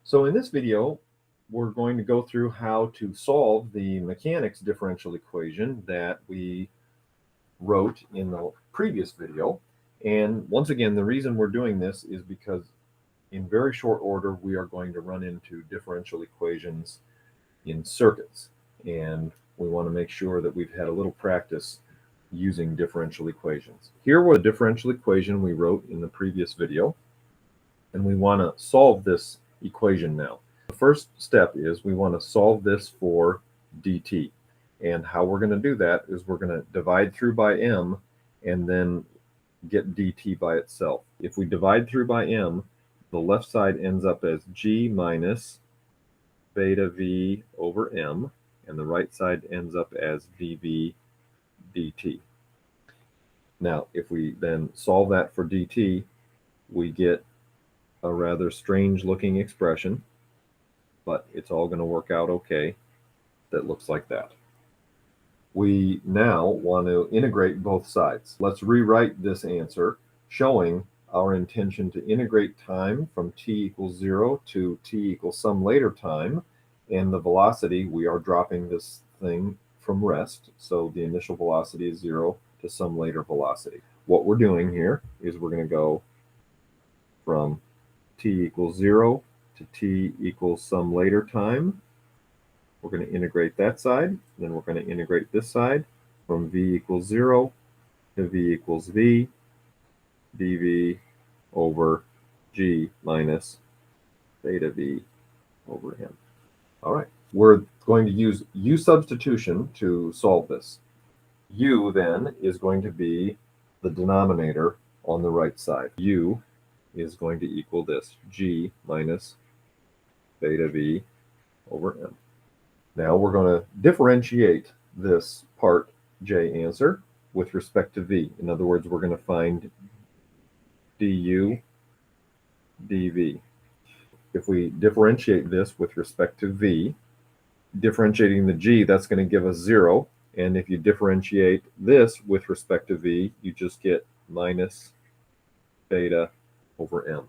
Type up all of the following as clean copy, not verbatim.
So in this video, we're going to go through how to solve the mechanics differential equation that we wrote in the previous video. And once again, the reason we're doing this is because in very short order, we are going to run into differential equations in circuits. And we want to make sure that we've had a little practice using differential equations. Here was a differential equation we wrote in the previous video, and we want to solve this equation now. The first step is we want to solve this for dt. And how we're going to do that is we're going to divide through by m and then get dt by itself. If we divide through by m, the left side ends up as g minus beta v over m, and the right side ends up as dv dt. Now, if we then solve that for dt, we get a rather strange looking expression, but it's all going to work out okay. That looks like that. We now want to integrate both sides. Let's rewrite this answer showing our intention to integrate time from t equals 0 to t equals some later time, and the velocity, we are dropping this thing from rest, so the initial velocity is 0 to some later velocity. What we're doing here is we're going to go from t equals 0 to t equals some later time. We're going to integrate that side, then we're going to integrate this side from v equals 0 to v equals v dv over g minus beta v over m. All right, we're going to use u substitution to solve this. U then is going to be the denominator on the right side. U is going to equal this, g minus beta v over m. Now we're going to differentiate this part J answer with respect to v. In other words, we're going to find du dv. If we differentiate this with respect to v, differentiating the g, that's going to give us 0. And if you differentiate this with respect to v, you just get minus beta over m.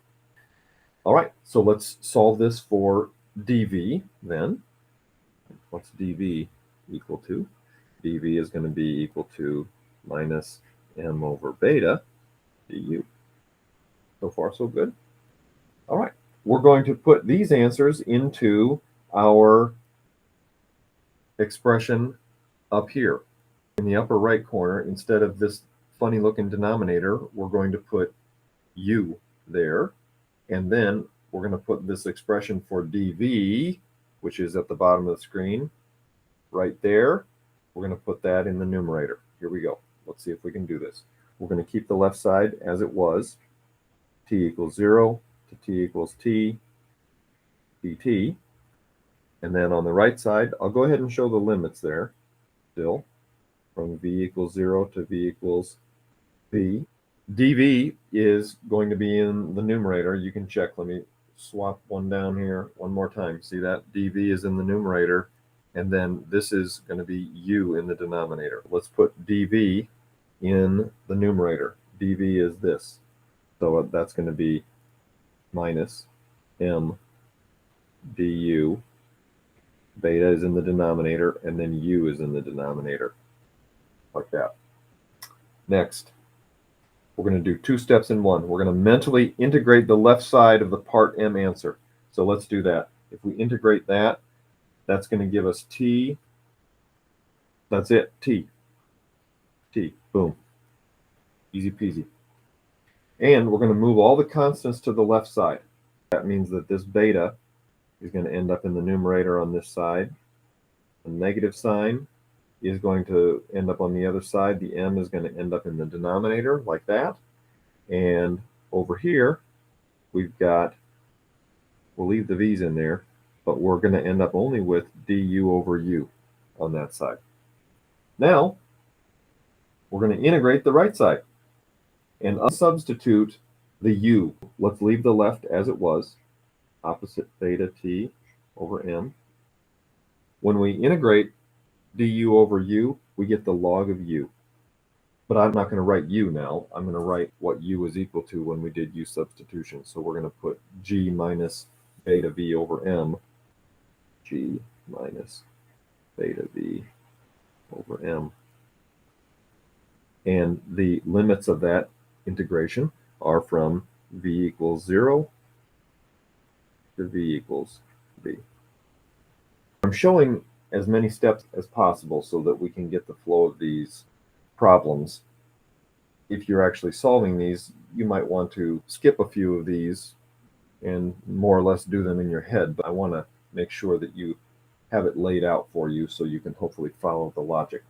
All right, so let's solve this for dv then. What's dv equal to? dv is going to be equal to minus m over beta du. So far, so good. All right, we're going to put these answers into our expression up here. In the upper right corner, instead of this funny looking denominator, we're going to put u there. And then we're going to put this expression for dv, which is at the bottom of the screen, right there. We're going to put that in the numerator. Here we go. Let's see if we can do this. We're going to keep the left side as it was, t equals 0 to t equals t dt. And then on the right side, I'll go ahead and show the limits there still, from v equals 0 to v equals v. dv is going to be in the numerator. You can check. Let me swap one down here one more time. See that? dv is in the numerator, and then this is going to be u in the denominator. Let's put dv in the numerator. dv is this. So that's going to be minus m du. Beta is in the denominator, and then u is in the denominator, like that. Next, we're going to do two steps in one. We're going to mentally integrate the left side of the part m answer. So let's do that. If we integrate that, that's going to give us t. That's it, t. Boom. Easy peasy. And we're going to move all the constants to the left side. That means that this beta is going to end up in the numerator on this side. The negative sign is going to end up on the other side. The m is going to end up in the denominator like that. And over here, we've got, we'll leave the v's in there, but we're going to end up only with du over u on that side. Now, we're going to integrate the right side and substitute the u. Let's leave the left as it was, opposite beta t over m. When we integrate du over u, we get the log of u. But I'm not going to write u now. I'm going to write what u is equal to when we did u substitution. So we're going to put g minus beta v over m g minus beta v over m. And the limits of that integration are from v equals 0 to v equals b. I'm showing as many steps as possible so that we can get the flow of these problems. If you're actually solving these, you might want to skip a few of these and more or less do them in your head, but I want to make sure that you have it laid out for you so you can hopefully follow the logic.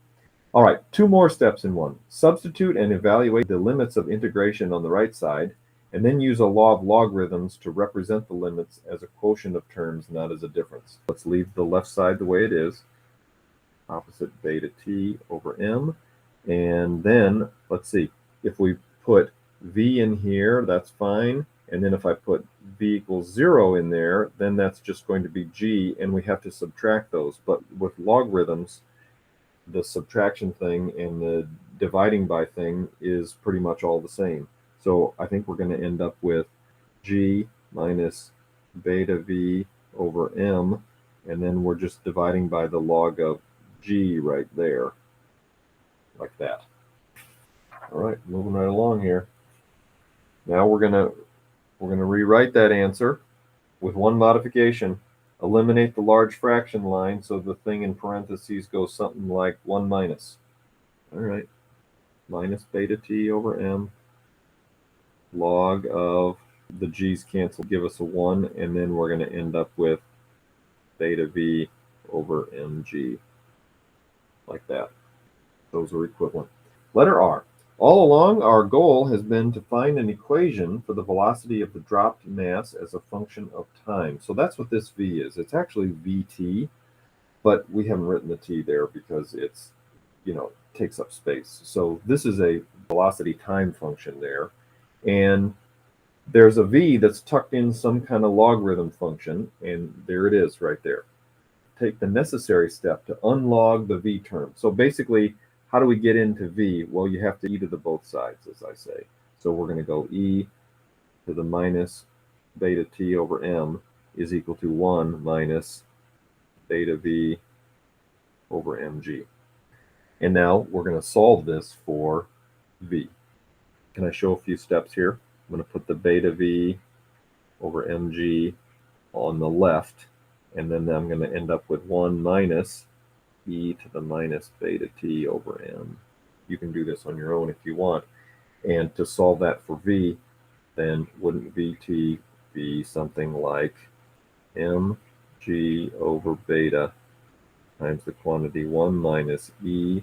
All right, two more steps in one. Substitute and evaluate the limits of integration on the right side, and then use a law of logarithms to represent the limits as a quotient of terms, not as a difference. Let's leave the left side the way it is, opposite beta t over m. And then, let's see, if we put v in here, that's fine. And then if I put v equals 0 in there, then that's just going to be g, and we have to subtract those. But with logarithms, the subtraction thing and the dividing by thing is pretty much all the same. So I think we're going to end up with g minus beta v over m, and then we're just dividing by the log of g right there, like that. All right, moving right along here. Now we're gonna rewrite that answer with one modification. Eliminate the large fraction line so the thing in parentheses goes something like 1 minus. All right, minus beta t over m, log of the g's cancel, give us a 1, and then we're going to end up with beta v over mg, like that. Those are equivalent. Letter R. All along, our goal has been to find an equation for the velocity of the dropped mass as a function of time. So that's what this v is. It's actually vt, but we haven't written the t there because it's, takes up space. So this is a velocity time function there. And there's a v that's tucked in some kind of logarithm function, and there it is right there. Take the necessary step to unlog the v term. So basically, how do we get into v? Well, you have to e to the both sides, as I say. So we're going to go e to the minus beta t over m is equal to 1 minus beta v over mg. And now we're going to solve this for v. Can I show a few steps here? I'm going to put the beta v over mg on the left, and then I'm going to end up with 1 minus e to the minus beta t over m. You can do this on your own if you want. And to solve that for v, then wouldn't vt be something like mg over beta times the quantity 1 minus e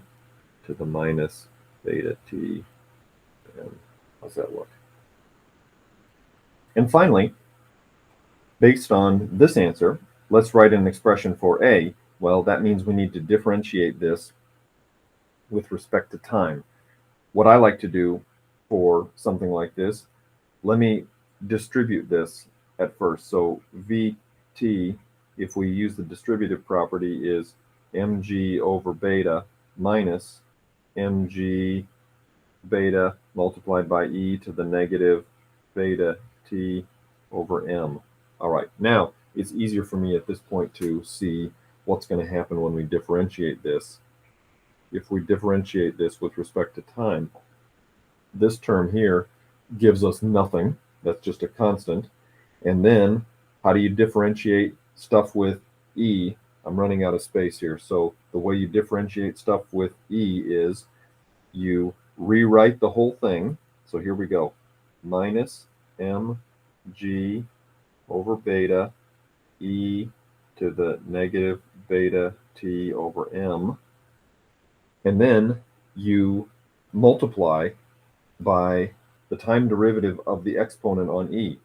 to the minus beta t m. How's that look? And finally, based on this answer, let's write an expression for a. Well, that means we need to differentiate this with respect to time. What I like to do for something like this, let me distribute this at first. So vt, if we use the distributive property, is mg over beta minus mg beta multiplied by e to the negative beta t over m. All right, now it's easier for me at this point to see what's going to happen when we differentiate this. If we differentiate this with respect to time, this term here gives us nothing. That's just a constant. And then how do you differentiate stuff with e? I'm running out of space here. So the way you differentiate stuff with e is you rewrite the whole thing. So here we go. Minus mg over beta e to the negative beta t over m. And then you multiply by the time derivative of the exponent on e,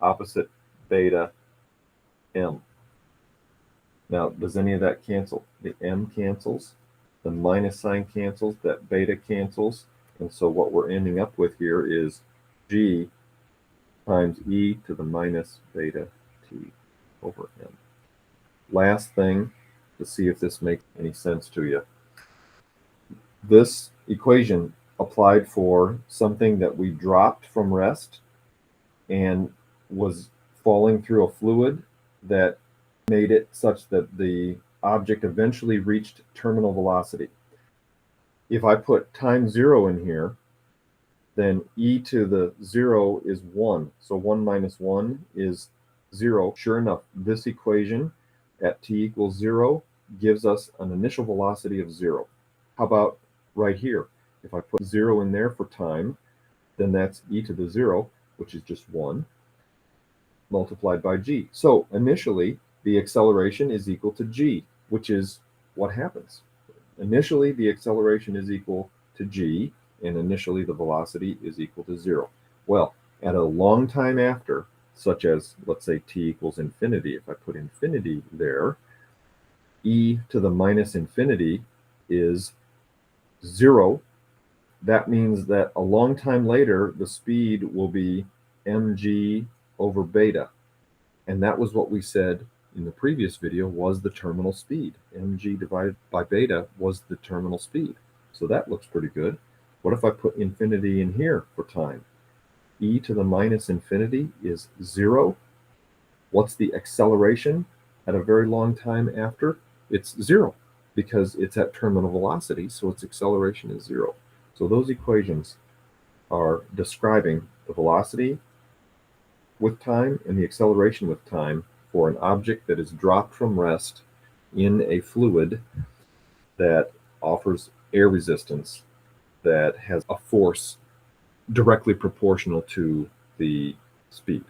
opposite beta m. Now, does any of that cancel? The m cancels, the minus sign cancels, that beta cancels, and so what we're ending up with here is g times e to the minus beta t over m. Last thing, to see if this makes any sense to you. This equation applied for something that we dropped from rest and was falling through a fluid that made it such that the object eventually reached terminal velocity. If I put time 0 in here, then e to the 0 is 1. So 1 minus 1 is 0. Sure enough, this equation at t equals 0 gives us an initial velocity of 0. How about right here? If I put 0 in there for time, then that's e to the 0, which is just 1, multiplied by g. So initially, the acceleration is equal to g, which is what happens. Initially, the acceleration is equal to g, and initially the velocity is equal to 0. Well, at a long time after, such as, let's say, t equals infinity, if I put infinity there, e to the minus infinity is 0. That means that a long time later, the speed will be mg over beta. And that was what we said in the previous video was the terminal speed. Mg divided by beta was the terminal speed. So that looks pretty good. What if I put infinity in here for time? E to the minus infinity is 0. What's the acceleration at a very long time after? It's 0 because it's at terminal velocity, so its acceleration is 0. So those equations are describing the velocity with time and the acceleration with time for an object that is dropped from rest in a fluid that offers air resistance that has a force directly proportional to the speed.